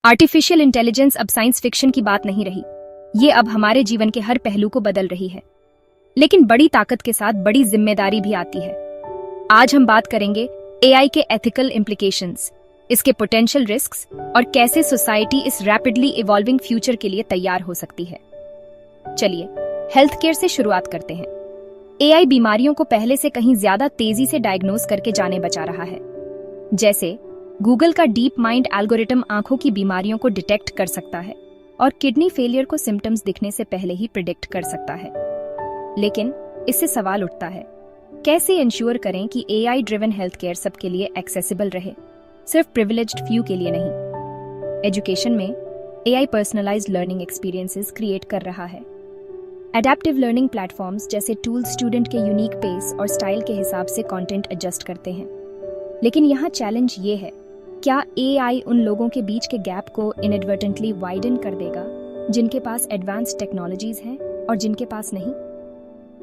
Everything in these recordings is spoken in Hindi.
आर्टिफिशियल इंटेलिजेंस अब साइंस फिक्शन की बात नहीं रही। ये अब हमारे जीवन के हर पहलू को बदल रही है। लेकिन बड़ी ताकत के साथ बड़ी जिम्मेदारी भी आती है। आज हम बात करेंगे एआई के एथिकल इम्प्लीकेशंस, इसके पोटेंशियल रिस्क्स और कैसे सोसाइटी इस रैपिडली इवॉल्विंग फ्यूचर के लिए तैयार हो सकती है। चलिए हेल्थ केयर से शुरुआत करते हैं। एआई बीमारियों को पहले से कहीं ज्यादा तेजी से डायग्नोज करके जाने बचा रहा है। जैसे गूगल का डीप माइंड एल्गोरिथम आंखों की बीमारियों को डिटेक्ट कर सकता है और किडनी फेलियर को सिम्टम्स दिखने से पहले ही प्रिडिक्ट कर सकता है। लेकिन इससे सवाल उठता है, कैसे इंश्योर करें कि एआई ड्रिवन हेल्थ केयर सबके लिए एक्सेसिबल रहे, सिर्फ प्रिविलेज्ड फ्यू के लिए नहीं। एजुकेशन में AI personalised learning experiences create कर रहा है। एडेप्टिव लर्निंग प्लेटफॉर्म्स जैसे टूल्स स्टूडेंट के यूनिक पेस और स्टाइल के हिसाब से कंटेंट एडजस्ट करते हैं। लेकिन यहाँ चैलेंज ये है, क्या एआई उन लोगों के बीच के गैप को इनएडवर्टेंटली वाइडन कर देगा जिनके पास एडवांस्ड टेक्नोलॉजीज हैं और जिनके पास नहीं?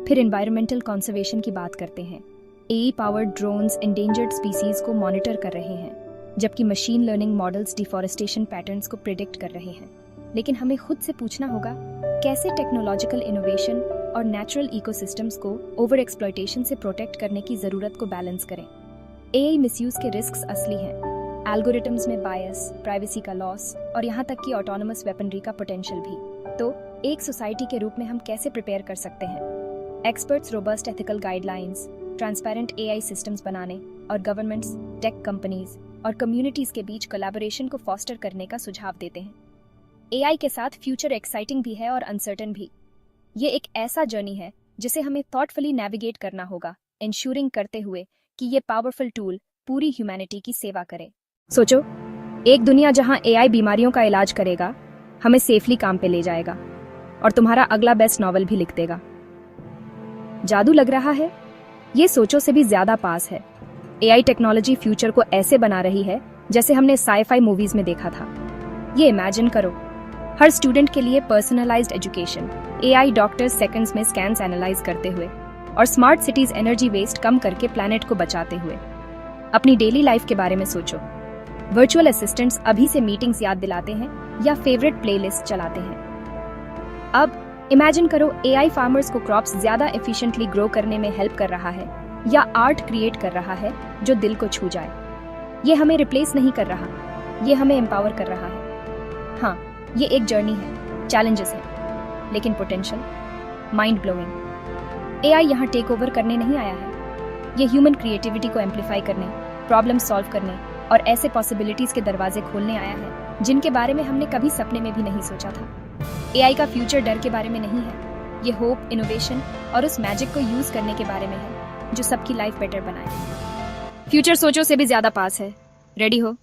फिर एनवायरमेंटल कंजर्वेशन की बात करते हैं। AI powered drones endangered species को मॉनिटर कर रहे हैं, जबकि machine learning models deforestation patterns को प्रिडिक्ट कर रहे हैं। लेकिन हमें खुद से पूछना होगा, कैसे टेक्नोलॉजिकल इनोवेशन और नेचुरल इकोसिस्टम्स को ओवर एक्सप्लॉयटेशन से प्रोटेक्ट करने की जरूरत को बैलेंस करें। एआई मिसयूज के रिस्क्स असली हैं। एल्गोरिथम्स में बायस, प्राइवेसी का लॉस और यहाँ तक कि ऑटोनमस वेपनरी का पोटेंशियल भी। तो एक सोसाइटी के रूप में हम कैसे प्रिपेयर कर सकते हैं? Experts robust ethical guidelines, transparent AI systems बनाने और गवर्नमेंट्स, टेक कंपनीज और कम्युनिटीज के बीच कोलैबोरेशन को फॉस्टर करने का सुझाव देते हैं। एआई के साथ फ्यूचर एक्साइटिंग भी है और अनसर्टन भी। ये एक ऐसा जर्नी है जिसे हमें थॉटफुली नेविगेट करना होगा, इंश्योरिंग करते हुए कि ये पावरफुल टूल पूरी ह्यूमैनिटी की सेवा करे। सोचो, एक दुनिया जहां एआई बीमारियों का इलाज करेगा, हमें सेफली काम पे ले जाएगा और तुम्हारा अगला बेस्ट नॉवल भी लिख देगा। जादू लग रहा है? ये सोचो से भी ज्यादा पास है। एआई टेक्नोलॉजी फ्यूचर को ऐसे बना रही है जैसे हमने साई-फाई मूवीज में देखा था। ये इमेजिन करो, हर स्टूडेंट के लिए personalised education, AI doctors seconds में स्कैन्स एनालाइज करते हुए और स्मार्ट सिटीज एनर्जी वेस्ट कम करके प्लैनेट को बचाते हुए। अपनी डेली लाइफ के बारे में सोचो। वर्चुअल असिस्टेंट्स अभी से मीटिंग्स याद दिलाते हैं या फेवरेट प्लेलिस्ट चलाते हैं। अब इमेजिन करो, एआई फार्मर्स को क्रॉप्स ज्यादा एफिशिएंटली ग्रो करने में हेल्प कर रहा है या आर्ट क्रिएट कर रहा है जो दिल को छू जाए। ये हमें रिप्लेस नहीं कर रहा, ये हमें एम्पावर कर रहा है। हाँ, ये एक जर्नी है, चैलेंजेस हैं, लेकिन पोटेंशियल माइंड ब्लोइंग। एआई यहाँ टेक ओवर करने नहीं आया है। ये ह्यूमन क्रिएटिविटी को एम्पलीफाई करने, प्रॉब्लम सॉल्व करने और ऐसे पॉसिबिलिटीज के दरवाजे खोलने आया है जिनके बारे में हमने कभी सपने में भी नहीं सोचा था। एआई का फ्यूचर डर के बारे में नहीं है, ये होप, इनोवेशन और उस मैजिक को यूज करने के बारे में है जो सबकी लाइफ बेटर बनाए। फ्यूचर सोचो से भी ज्यादा पास है। रेडी हो?